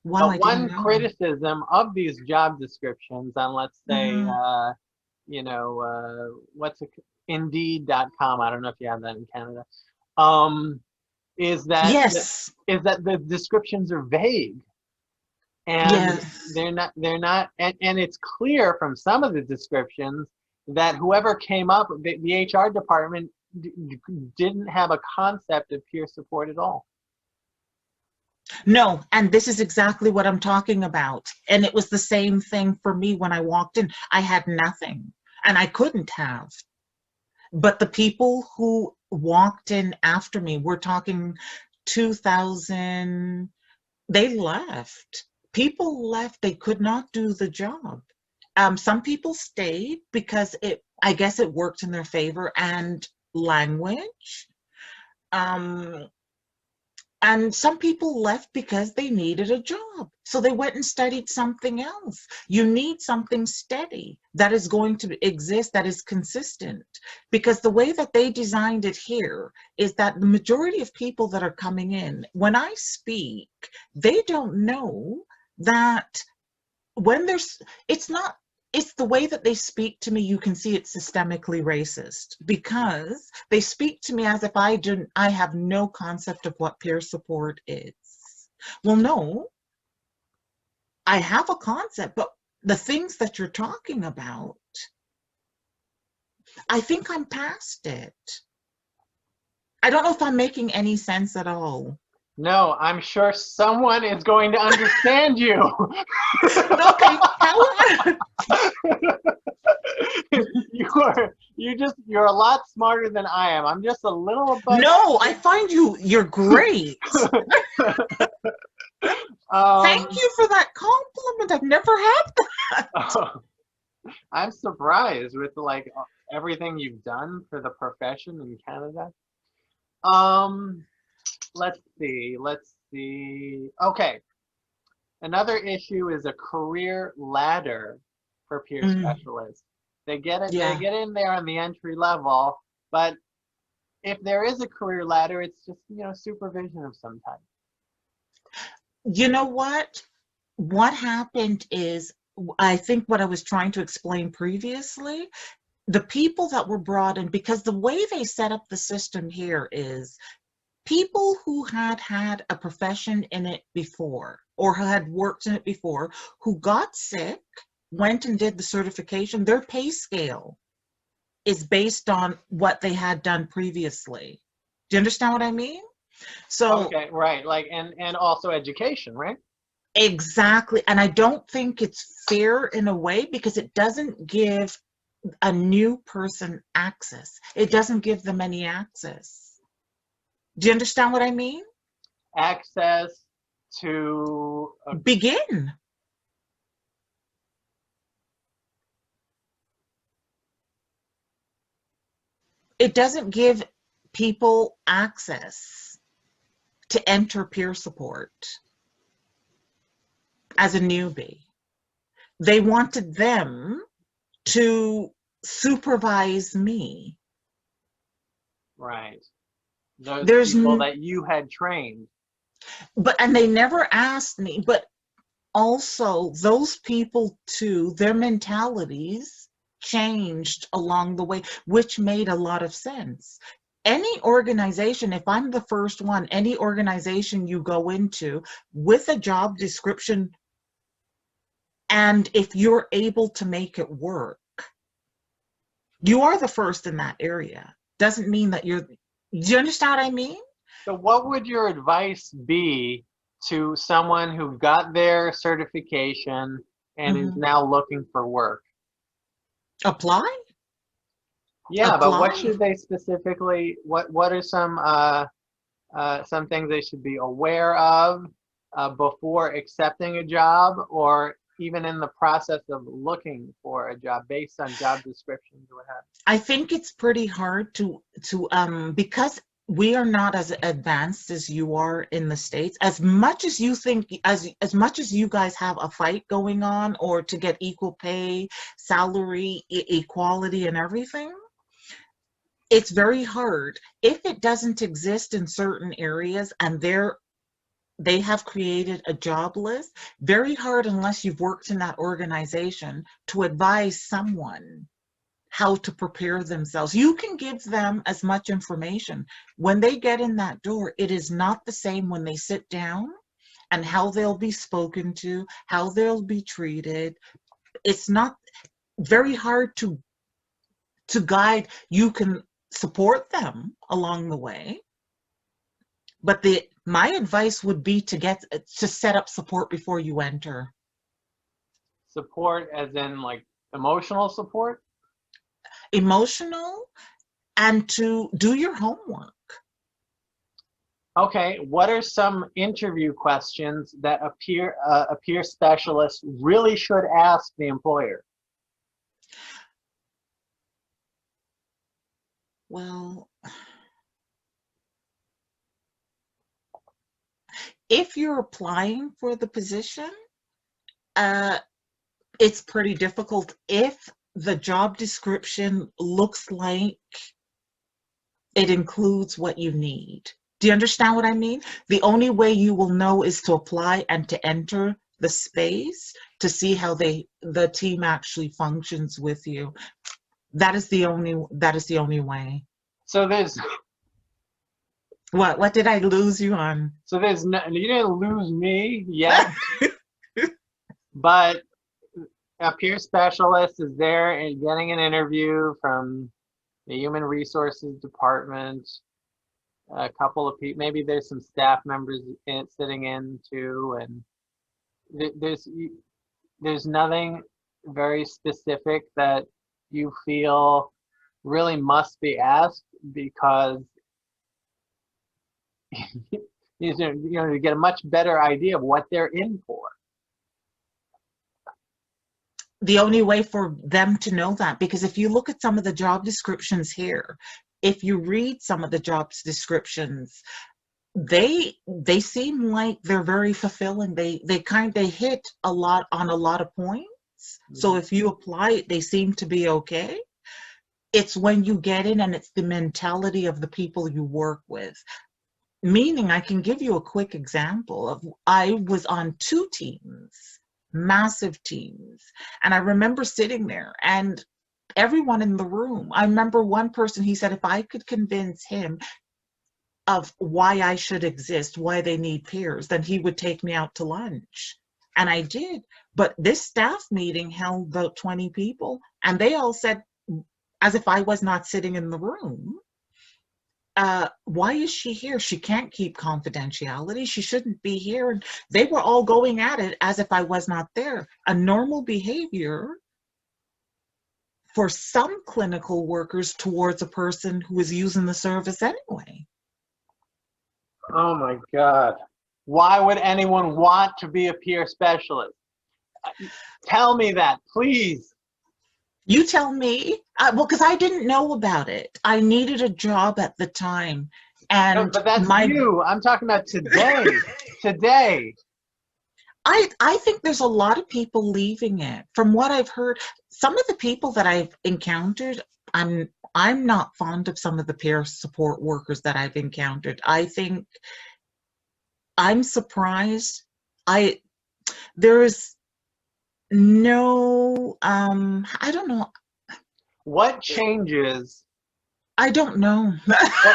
Wow, but one criticism of these job descriptions on, let's say, what's it, Indeed.com, I don't know if you have that in Canada, is that the descriptions are vague, and they're not, and it's clear from some of the descriptions that whoever came up, the HR department didn't have a concept of peer support at all. No, and this is exactly what I'm talking about. And it was the same thing for me when I walked in. I had nothing, and I couldn't have. But the people who walked in after me, we're talking 2000, they left. People left. They could not do the job. Some people stayed because I guess it worked in their favor, and language. And some people left because they needed a job. So they went and studied something else. You need something steady that is going to exist, that is consistent. Because the way that they designed it here is that the majority of people that are coming in, when I speak, they don't know that when there's, it's the way that they speak to me. You can see it's systemically racist because they speak to me as if I have no concept of what peer support is. Well, no, I have a concept, but the things that you're talking about, I think I'm past it. I don't know if I'm making any sense at all. No, I'm sure someone is going to understand you. Okay, you're a lot smarter than I am. I'm just a little above. No, I find you're great. Thank you for that compliment. I've never had that. I'm surprised with like everything you've done for the profession in Canada. Let's see. Okay. Another issue is a career ladder for peer specialists. They get it, they get in there on the entry level, but if there is a career ladder, it's just, supervision of some type. You know what? What happened is, I think what I was trying to explain previously, the people that were brought in, because the way they set up the system here is people who had had a profession in it before or had worked in it before, who got sick, went and did the certification, their pay scale is based on what they had done previously. Do you understand what I mean? So Okay, right. Like, and also education, right? exactly. And I don't think it's fair in a way because it doesn't give a new person access. It doesn't give them any access. Do you understand what I mean? Access to Begin. It doesn't give people access to enter peer support as a newbie. They wanted them to supervise me. right. Those There's, people that you had trained. and they never asked me, but also those people too, their mentalities changed along the way, which made a lot of sense. Any organization, if I'm the first one, any organization you go into with a job description, and if you're able to make it work, you are the first in that area. Doesn't mean that do you understand what I mean? So what would your advice be to someone who got their certification and is Mhm. now looking for work? Apply. Yeah, but what Apply. should they specifically, what are some things they should be aware of before accepting a job or even in the process of looking for a job based on job descriptions or what have I think it's pretty hard to because we are not as advanced as you are in the States. As much as you think, as much as you guys have a fight going on or to get equal pay, salary, equality and everything, it's very hard. If it doesn't exist in certain areas and they have created a job list, very hard unless you've worked in that organization to advise someone how to prepare themselves. You can give them as much information. When they get in that door, it is not the same when they sit down and how they'll be spoken to, how they'll be treated. It's not very hard to guide. You can support them along the way, but my advice would be to set up support before you enter. support as in like emotional support? Emotional, and to do your homework. Okay, what are some interview questions that a peer specialist really should ask the employer? Well, if you're applying for the position, uh, it's pretty difficult if the job description looks like it includes what you need. Do you understand what I mean? The only way you will know is to apply and to enter the space to see how the team actually functions with you. That is the only way. So there's What did I lose you on? so there's no, you didn't lose me yet, but a peer specialist is there and getting an interview from the human resources department, a couple of people, maybe there's some staff members sitting in too, and there's nothing very specific that you feel really must be asked because to get a much better idea of what they're in for. The only way for them to know that, because if you look at some of the job descriptions here, if you read some of the job descriptions, they seem like they're very fulfilling. They hit a lot on a lot of points. So if you apply it, they seem to be okay. It's when you get in and it's the mentality of the people you work with. Meaning, I can give you a quick example of I was on 2 teams, massive teams, and I remember sitting there and everyone in the room. I remember one person, he said if I could convince him of why I should exist, why they need peers, then he would take me out to lunch. And I did. But this staff meeting held about 20 people, and they all said, as if I was not sitting in the room. Why is she here? She can't keep confidentiality. She shouldn't be here. And they were all going at it as if I was not there. A normal behavior for some clinical workers towards a person who is using the service anyway. Oh my God. Why would anyone want to be a peer specialist? Tell me that, please. You tell me. Well, because I didn't know about it. I needed a job at the time. No, And but that's you. I'm talking about today. Today. I think there's a lot of people leaving it. From what I've heard, some of the people that I've encountered, I'm not fond of some of the peer support workers that I've encountered. I think I'm surprised. There's no I don't know. What changes? I don't know.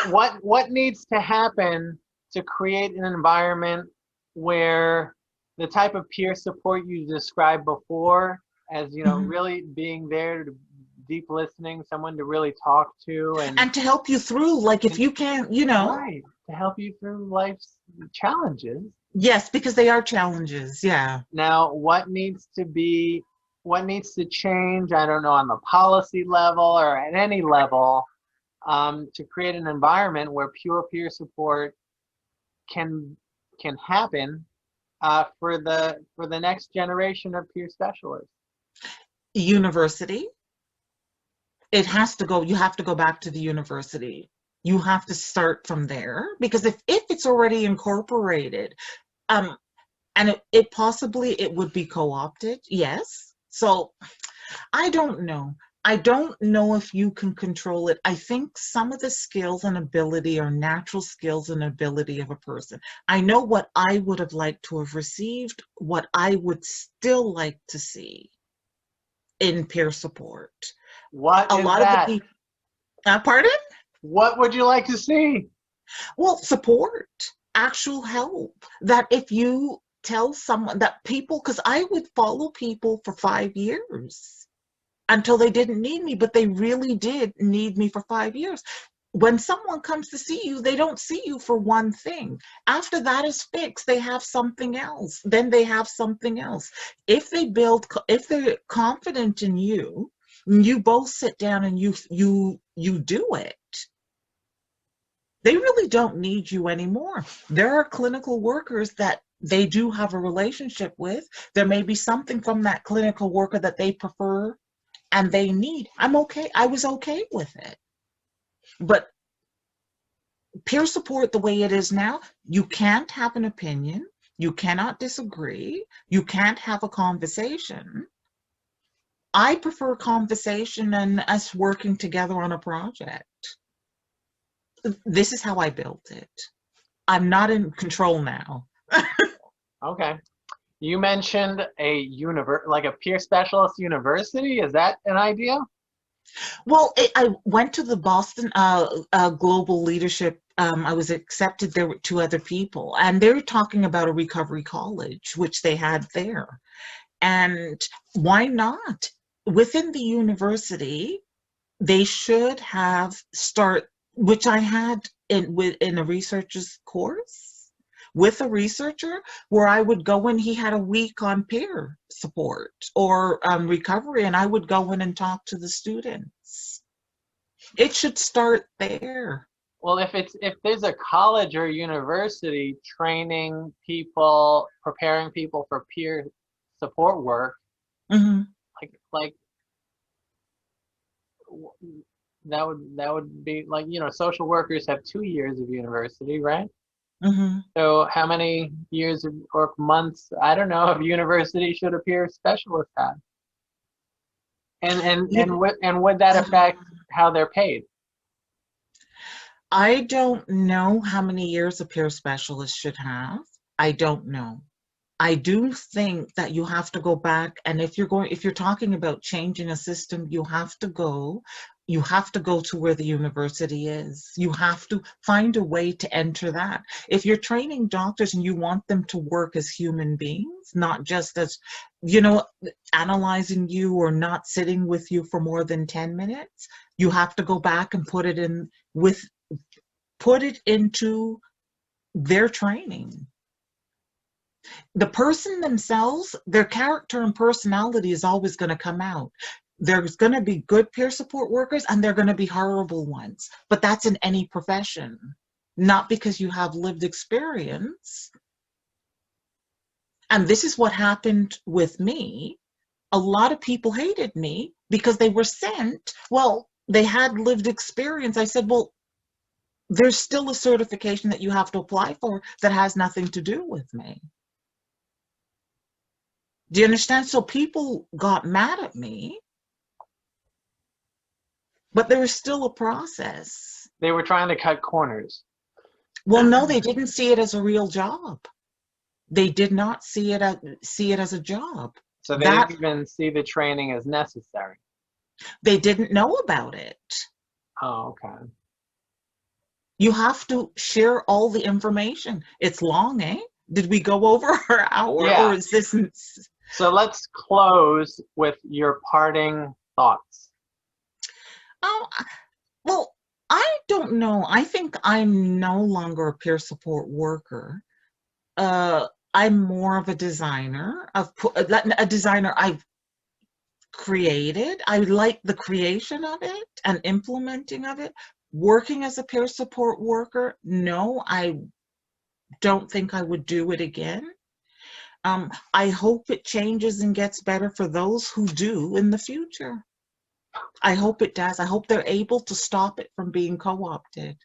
What needs to happen to create an environment where the type of peer support you described before, as you know, Mhm. really being there to deep listening, someone to really talk to, And to help you through, like if you can't, right, to help you through life's challenges. yes, because they are challenges. Yeah. Now, what needs to change? I don't know, on the policy level or at any level, to create an environment where pure peer support can happen for the next generation of peer specialists. University. It has to go, you have to go back to the university. You have to start from there, because if it's already incorporated, and it possibly it would be co-opted, yes. So I don't know. I don't know if you can control it. I think some of the skills and ability are natural skills and ability of a person. I know what I would have liked to have received, what I would still like to see in peer support. What A is lot of the that? people, pardon? What would you like to see? Well, support, actual help. That if you tell someone that people, because I would follow people for 5 years until they didn't need me, but they really did need me for 5 years. When someone comes to see you, they don't see you for one thing. After that is fixed, they have something else. Then they have something else. If they're confident in you, you both sit down and you do it. They really don't need you anymore. There are clinical workers that they do have a relationship with. There may be something from that clinical worker that they prefer and they need. I'm okay. I was okay with it. But peer support the way it is now, you can't have an opinion. You cannot disagree. You can't have a conversation. I prefer conversation and us working together on a project. This is how I built it. I'm not in control now. Okay. You mentioned like a peer specialist university. Is that an idea? Well, I went to the Boston Global Leadership. I was accepted there with two other people, and they were talking about a recovery college, which they had there. And why not? Within the university, they should have which I had in a researcher's course with a researcher, where I would go in. He had a week on peer support or recovery, and I would go in and talk to the students. It should start there. Well, if there's a college or university training people, preparing people for peer support work, Mm-hmm. like that would be like, you know, social workers have 2 years of university, right? Mm-hmm. So how many years or months, I don't know, of university should a peer specialist have? And would that affect how they're paid? I don't know how many years a peer specialist should have. I don't know. I do think that you have to go back, and if you're talking about changing a system, you have to go you have to go to where the university is. You have to find a way to enter that. If you're training doctors and you want them to work as human beings, not just as, analyzing you or not sitting with you for more than 10 minutes, you have to go back and put it into their training. The person themselves, their character and personality is always going to come out. There's going to be good peer support workers and there are going to be horrible ones, but that's in any profession. Not because you have lived experience. And this is what happened with me. A lot of people hated me because they were sent, well, they had lived experience. I said, well, there's still a certification that you have to apply for that has nothing to do with me. Do you understand? So people got mad at me, but there was still a process. They were trying to cut corners. Well, no, they didn't see it as a real job. They did not see it as a job. So they didn't even see the training as necessary. They didn't know about it. Oh, okay. You have to share all the information. It's long, eh? Did we go over our hour, Yeah. or is this? So let's close with your parting thoughts. Oh, well, I don't know. I think I'm no longer a peer support worker. I'm more of a designer, a designer I've created. I like the creation of it and implementing of it. Working as a peer support worker, no, I don't think I would do it again. I hope it changes and gets better for those who do in the future. I hope it does. I hope they're able to stop it from being co-opted.